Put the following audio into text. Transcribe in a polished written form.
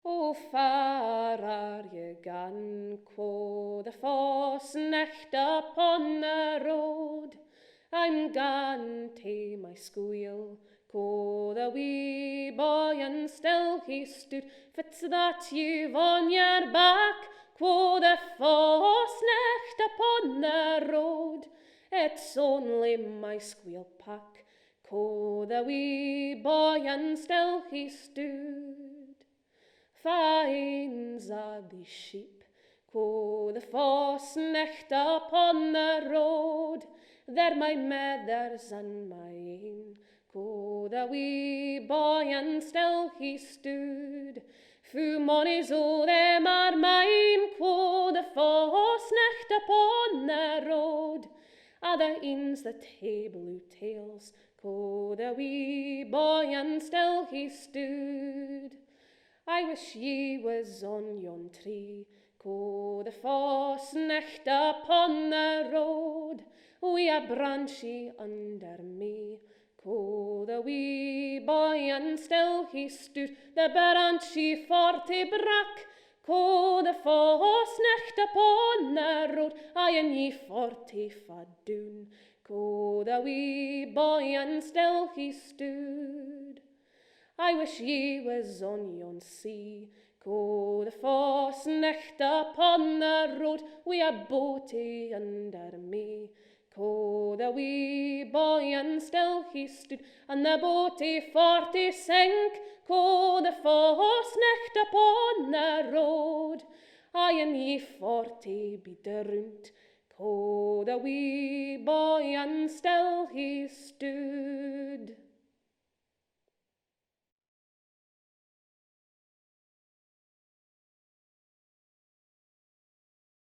O far are ye gone, quo the Fause Knicht upon the road. I'm gone to my skweel, quo the wee boy, and still he stood. Fit's that you've on your back, quo the Fause Knicht upon the road. It's only my skweel pack, quo the wee boy, and still he stood. Fines are the sheep, quo the Fause Knicht upon the road. They're my mother's and my ain, quo the wee boy, and still he stood. Fu monies o them are mine, quo the Fause Knicht upon the road. Other eens the table tails, quo the wee boy, and still he stood. I wish ye was on yon tree, quo the Fause Knicht upon the road. Wi a branchy under me, quo the wee boy, and still he stood. The branchy forty brack, quo the Fause Knicht upon the road. I and ye forty fadoon, quo the wee boy, and still he stood. I wish ye was on yon sea, quo the Fause Knicht upon the road. Wi a boatie under me, quo the wee boy, and still he stood. And the boatie 40 sank, quo the Fause Knicht upon the road. I and ye 40 be drowned, quo the wee boy, and still he stood.